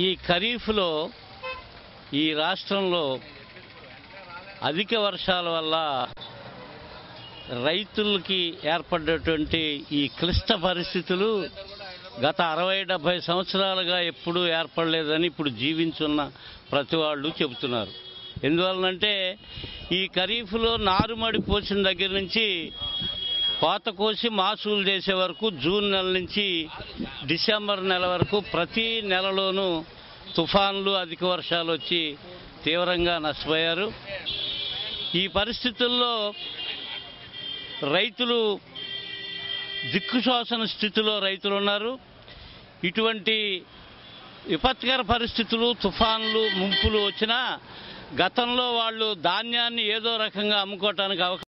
ఈ ఖరీఫ్లో ఈ రాష్ట్రంలో అధిక వర్షాల వల్ల రైతులకి ఏర్పడ్డటువంటి ఈ క్లిష్ట పరిస్థితులు గత 60-70 సంవత్సరాలుగా ఎప్పుడూ ఏర్పడలేదని ఇప్పుడు జీవించున్న ప్రతి వాళ్ళు చెబుతున్నారు. ఎందువలనంటే ఈ ఖరీఫ్లో నారుమడి పోసిన దగ్గర నుంచి కోత కోసి మాసూలు చేసే వరకు జూన్ నెల నుంచి డిసెంబర్ నెల వరకు ప్రతి నెలలోనూ తుఫాన్లు అధిక వర్షాలు వచ్చి తీవ్రంగా నష్టపోయారు. ఈ పరిస్థితుల్లో రైతులు దిక్కుశోచన స్థితిలో రైతులు ఉన్నారు. ఇటువంటి విపత్కర పరిస్థితులు, తుఫాన్లు, ముంపులు వచ్చినా గతంలో వాళ్ళు ధాన్యాన్ని ఏదో రకంగా అమ్ముకోవటానికి అవకాశం